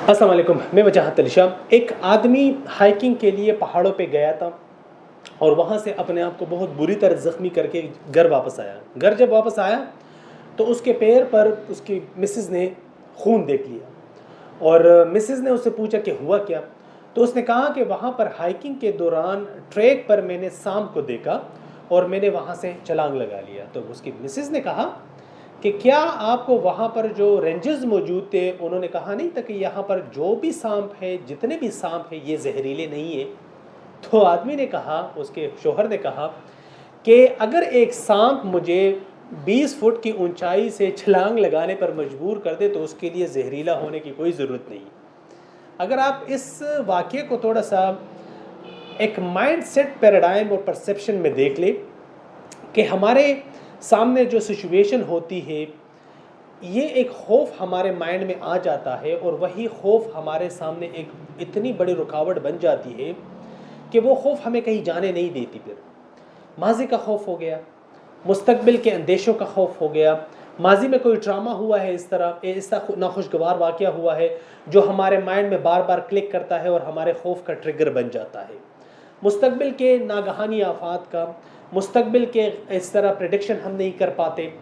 अस्सलाम वालेकुम, मैं वजाहत अली शाह। एक आदमी हाइकिंग के लिए पहाड़ों पे गया था और वहाँ से अपने आप को बहुत बुरी तरह ज़ख्मी करके घर वापस आया। घर जब वापस आया तो उसके पैर पर उसकी मिसेज़ ने खून देख लिया और मिसेज़ ने उससे पूछा कि हुआ क्या। तो उसने कहा कि वहाँ पर हाइकिंग के दौरान ट्रैक पर मैंने सांप को देखा और मैंने वहाँ से छलांग लगा लिया। तो उसकी मिसेज़ ने कहा कि क्या आपको वहाँ पर जो रेंजर्स मौजूद थे उन्होंने कहा नहीं था कि यहाँ पर जो भी सांप है, जितने भी सांप हैं, ये जहरीले नहीं है। तो आदमी ने कहा, उसके शोहर ने कहा कि अगर एक सांप मुझे 20 फुट की ऊंचाई से छलांग लगाने पर मजबूर कर दे तो उसके लिए जहरीला होने की कोई ज़रूरत नहीं। अगर आप इस वाक़े को थोड़ा सा एक माइंड सेट पैराडाइम और परसेप्शन में देख ले कि हमारे सामने जो सिचुएशन होती है, ये एक खौफ हमारे माइंड में आ जाता है और वही खौफ हमारे सामने एक इतनी बड़ी रुकावट बन जाती है कि वो खौफ हमें कहीं जाने नहीं देती। फिर माजी का खौफ हो गया, मुस्तकबिल के अंदेशों का खौफ हो गया, माजी में कोई ड्रामा हुआ है, इस तरह नाखुशगवार वाक़या हुआ है जो हमारे माइंड में बार बार क्लिक करता है और हमारे खौफ का ट्रिगर बन जाता है। मुस्तकबिल के नागहानी आफात का, मुस्तकबिल के इस तरह प्रेडिक्शन हम नहीं कर पाते,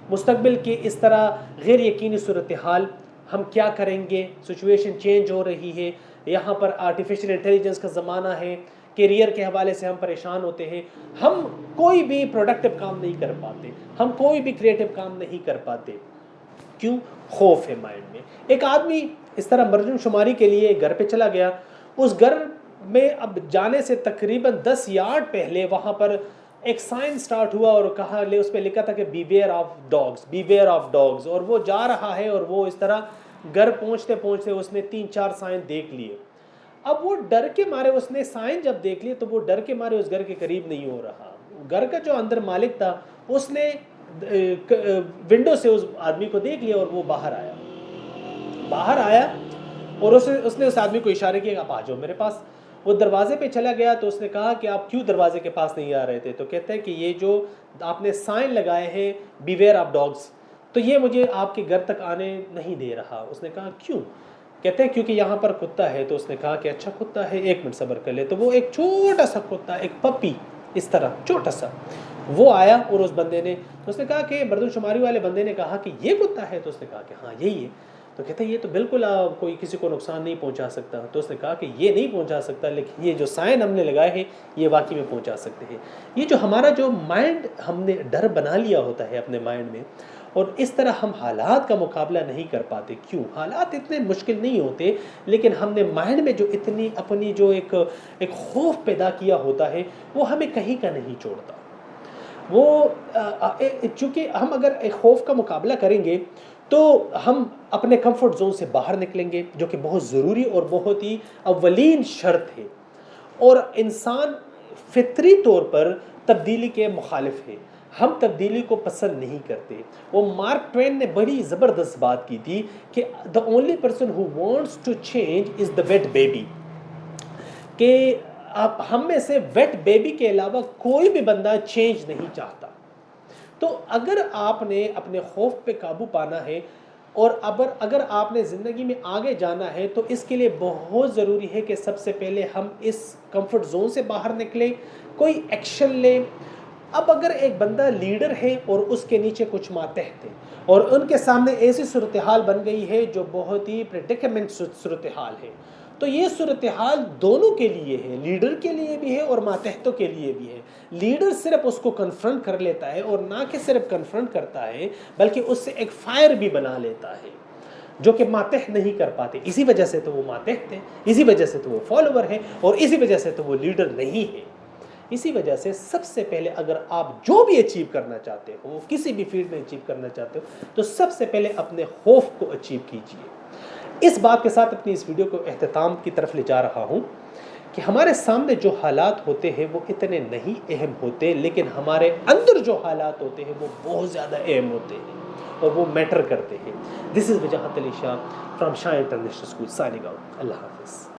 मुस्तकबिल की इस तरह गैर यकीनी सूरत हाल, हम क्या करेंगे, सिचुएशन चेंज हो रही है, यहाँ पर आर्टिफिशियल इंटेलिजेंस का ज़माना है, कैरियर के हवाले से हम परेशान होते हैं, हम कोई भी प्रोडक्टिव काम नहीं कर पाते, हम कोई भी क्रिएटिव काम नहीं कर पाते। क्यों? खौफ है माइंड में। एक आदमी इस तरह मरदमशुमारी के लिए घर पे चला गया, उस घर में अब जाने से तकरीबन 10 यार्ड पहले वहाँ पर एक साइन स्टार्ट हुआ और कहा ले उस पर लिखा था कि beware of dogs, beware of dogs. और वो जा रहा है और वो इस तरह घर पहुँचते पहुँचते उसने 3-4 साइन देख लिए। अब वो डर के मारे, उसने साइन जब देख लिए तो वो डर के मारे उस घर के करीब नहीं हो रहा। घर का जो अंदर मालिक था उसने विंडो से उस आदमी को देख लिया और वो बाहर आया और उसने उस आदमी को इशारे किया, आप आ जाओ मेरे पास। वो दरवाजे पे चला गया तो उसने कहा कि आप क्यों दरवाजे के पास नहीं आ रहे थे। तो कहते हैं कि ये जो आपने साइन लगाए हैं बीवेयर ऑफ डॉग्स, तो ये मुझे आपके घर तक आने नहीं दे रहा। उसने कहा क्यों? कहते हैं क्योंकि यहाँ पर कुत्ता है। तो उसने कहा कि अच्छा कुत्ता है, 1 मिनट सब्र कर ले। तो वो एक छोटा सा कुत्ता, एक पपी इस तरह छोटा सा, वो आया और उस बंदे ने, उसने कहा कि मरदमशुमारी वाले बंदे ने कहा कि ये कुत्ता है। तो उसने कहा कि हाँ यही है। तो कहते हैं ये तो बिल्कुल कोई किसी को नुकसान नहीं पहुंचा सकता। तो उसने कहा कि ये नहीं पहुंचा सकता, लेकिन ये जो साइन हमने लगाए हैं ये वाकई में पहुंचा सकते हैं। ये जो हमारा जो माइंड, हमने डर बना लिया होता है अपने माइंड में, और इस तरह हम हालात का मुकाबला नहीं कर पाते। क्यों? हालात इतने मुश्किल नहीं होते, लेकिन हमने माइंड में जो इतनी अपनी जो एक खौफ पैदा किया होता है वो हमें कहीं का नहीं छोड़ता। वो चूँकि हम अगर एक खौफ का मुकाबला करेंगे तो हम अपने कंफर्ट जोन से बाहर निकलेंगे, जो कि बहुत ज़रूरी और बहुत ही अव्वलीन शर्त है। और इंसान फितरी तौर पर तब्दीली के मुखालिफ है, हम तब्दीली को पसंद नहीं करते। वो मार्क ट्वेन ने बड़ी ज़बरदस्त बात की थी कि the only person who wants to change is the wait baby, कि आप हम में से वेट बेबी के अलावा कोई भी बंदा चेंज नहीं चाहता। तो अगर आपने अपने खौफ पे काबू पाना है और अगर आपने ज़िंदगी में आगे जाना है तो इसके लिए बहुत ज़रूरी है कि सबसे पहले हम इस कंफर्ट जोन से बाहर निकलें, कोई एक्शन लें। अब अगर एक बंदा लीडर है और उसके नीचे कुछ मातहत हैं और उनके सामने ऐसी सूरत हाल बन गई है जो बहुत ही प्रेडिकेमेंट सूरत हाल है, तो ये सूरत हाल दोनों के लिए है, लीडर के लिए भी है और मातहतों के लिए भी है। लीडर सिर्फ उसको कन्फ्रंट कर लेता है और ना कि सिर्फ कन्फ्रंट करता है बल्कि उससे एक फायर भी बना लेता है, जो कि मातहत नहीं कर पाते। इसी वजह से तो वो मातहत है, इसी वजह से तो वो फॉलोवर है और इसी वजह से तो वो लीडर नहीं है। इसी वजह से सबसे पहले अगर आप जो भी अचीव करना चाहते हो, किसी भी फील्ड में अचीव करना चाहते हो, तो सबसे पहले अपने खौफ को अचीव कीजिए। इस बात के साथ अपनी इस वीडियो को एख्तिताम की तरफ ले जा रहा हूँ कि हमारे सामने जो हालात होते हैं वो इतने नहीं अहम होते, लेकिन हमारे अंदर जो हालात होते हैं वो बहुत ज़्यादा अहम होते हैं और वो मैटर करते हैं। This is Wajahat Ali Shah from Shah international school, signing out. Allah हाफ़िज़।